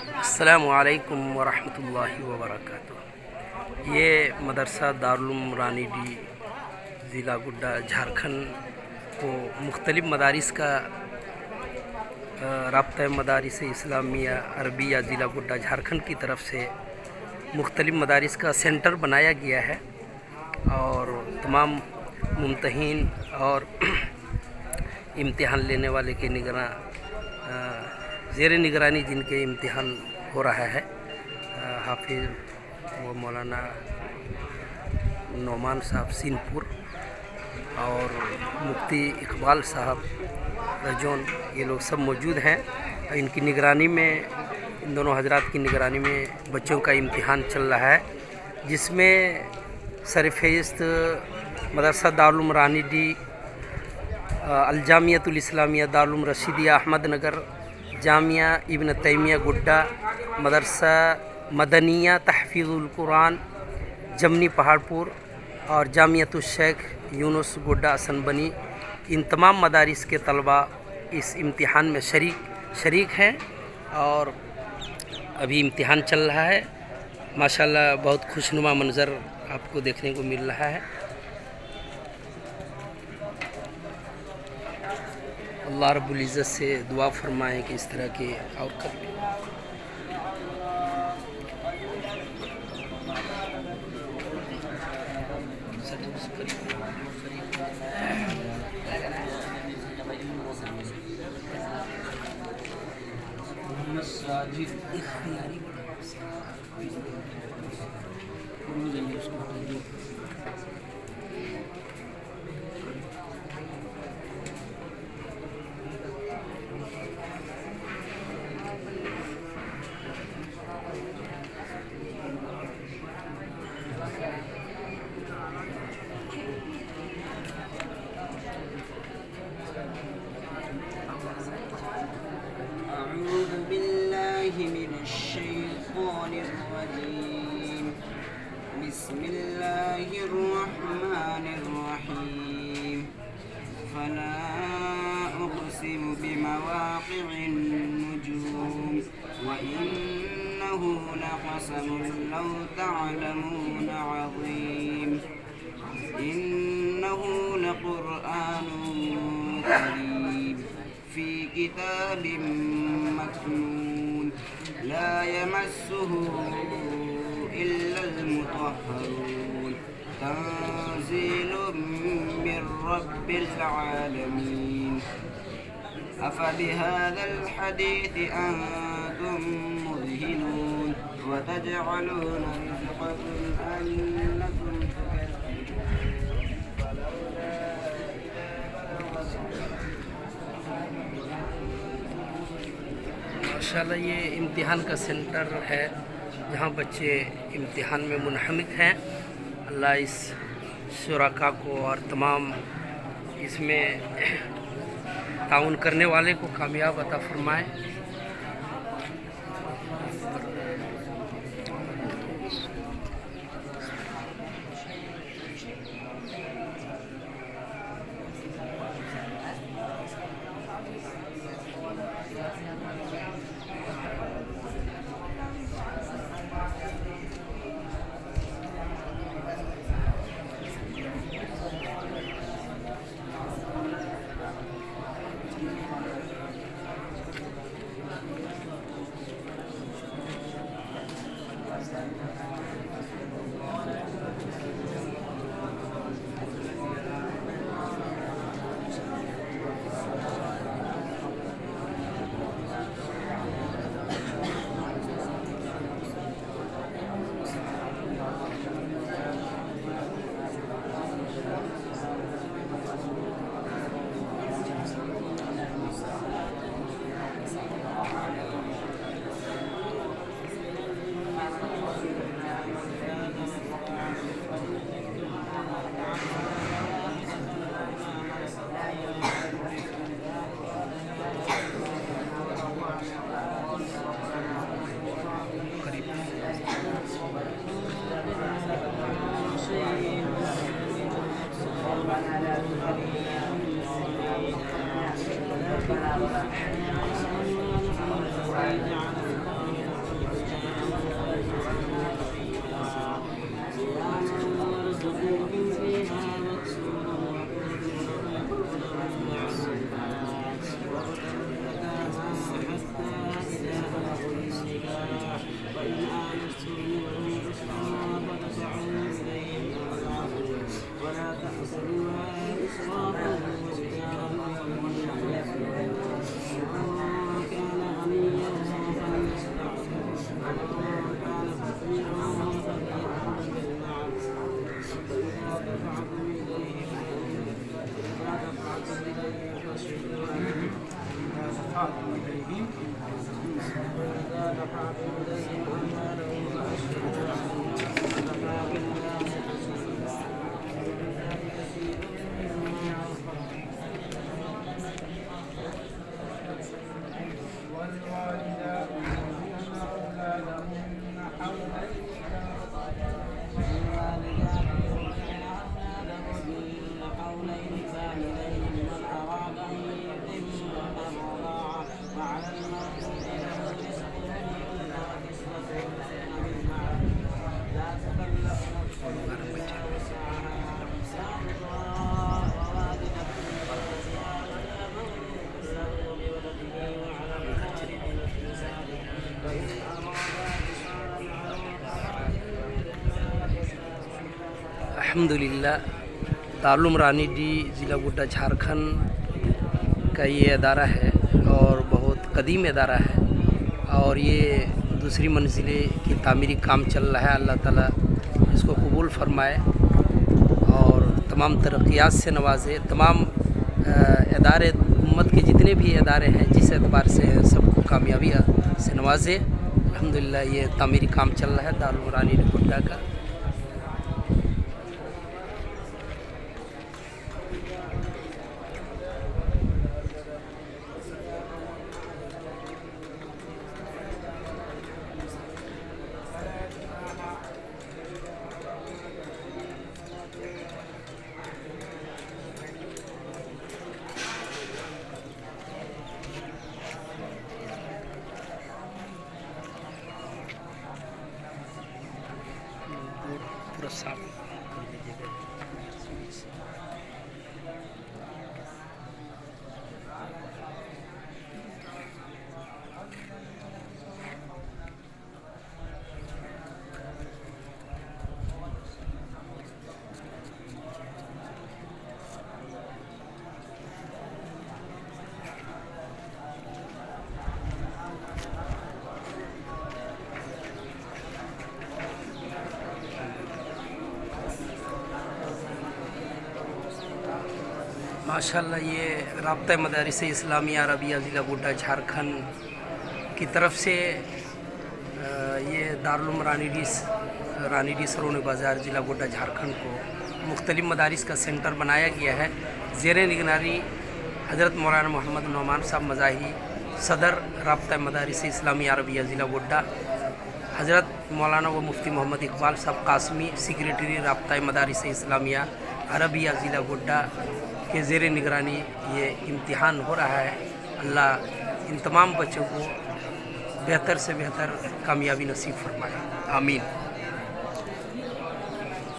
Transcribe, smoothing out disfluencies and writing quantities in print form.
अस्सलामु अलैकुम वरहमतुल्लाहि वबरकातुह। ये मदरसा दारुल उलूम रानी डी ज़िला गुड्डा झारखंड को मुख्तलिफ़ मदारिस का राब्ता मदारिस इस्लामिया अरबिया ज़िला गुड्डा झारखंड की तरफ से मुख्तलिफ़ मदारिस का सेंटर बनाया गया है और तमाम मुम्तहीन और इम्तिहान लेने वाले के ज़ेर निगरानी जिनके इम्तिहान हो रहा है हाफिज़ व मौलाना नौमान साहब सिंहपुर और मुफ्ती इकबाल साहब रजौन, ये लोग सब मौजूद हैं। इनकी निगरानी में, इन दोनों हजरात की निगरानी में बच्चों का इम्तिहान चल रहा है, जिसमें सरफ़हरिस्त मदरसा दारुल उलूम रानी डी अल-जामियतुल इस्लामिया दारुल उलूम रशीदिया अहमद नगर, जामिया इब्न तैमिया गुड्डा, मदरसा मदनिया तहफ़ीज़ुल कुरान जमनी पहाड़पुर और जामियतुल शेख यूनुस गुड्डा असनबनी, इन तमाम मदारिस के तलबा इस इम्तिहान में शरीक हैं और अभी इम्तिहान चल रहा है। माशाल्लाह बहुत खुशनुमा मंज़र आपको देखने को मिल रहा है। अल्लाह रब्बुल इज़्ज़त से दुआ फरमाएं कि इस तरह के और कर लें। बिस्मिल्लाहिर्रहमानिर्रहीम। फला उक़सिमु बिमवाक़िअन नुजूम व इन्नहु लक़समुन लौ तअलमून अज़ीम। इन्नहु लक़ुरआनुन करीम फ़ी किताबिम मकनून ला यमस्सुहु इल्लल मुतहहरून तंज़ीलुम मिर रब्बिल आलमीन। अफ़बिहाज़ल हदीथि अंतुम मुदहिनून व तजअलून रिज़क़कुम अन्नकुम माशाल्लाह ये इम्तिहान का सेंटर है जहाँ बच्चे इम्तिहान में मुनहमिक हैं। अल्लाह इस शुरका को और तमाम इसमें ताउन करने वाले को कामयाब अता फरमाए। अल्हम्दुलिल्लाह दारुल रानीडी ज़िला गोड्डा झारखंड का ये अदारा है और बहुत कदीम अदारा है और ये दूसरी मंजिले की तामीरी काम चल रहा है। अल्लाह ताला इसको कबूल फरमाए और तमाम तरक्यात से नवाजे। तमाम अदारे उम्मत के जितने भी अदारे हैं जिस एतबार से सबको कामयाबी से नवाजे। अल्हम्दुलिल्लाह ये तामीरी काम चल रहा है दारुल रानीडी गोड्डा का। पूरा साफ कर दीजिएगा। माशाल्लाह ये राब्ता मदारिस इस्लामिया अरबिया ज़िला गोड्डा झारखंड की तरफ से ये दारुल रानीडी सरोने बाज़ार ज़िला गोड्डा झारखंड को मुख्तलिफ़ मदारिस का सेंटर बनाया गया है। ज़ेर निगरानी हज़रत मौलाना मोहम्मद नौमान साहब मज़ाही सदर राब्ता मदारिस इस्लामिया अरबिया ज़िला गोड्डा, हज़रत मौलाना व मुफ्ती मोहम्मद इकबाल साहब कासमी सेक्रेटरी राब्ता मदारिस इस्लामिया अरबिया ज़िला गोड्डा के ज़ेर निगरानी ये इम्तिहान हो रहा है। अल्लाह इन तमाम बच्चों को बेहतर से बेहतर कामयाबी नसीब फरमाए, आमीन।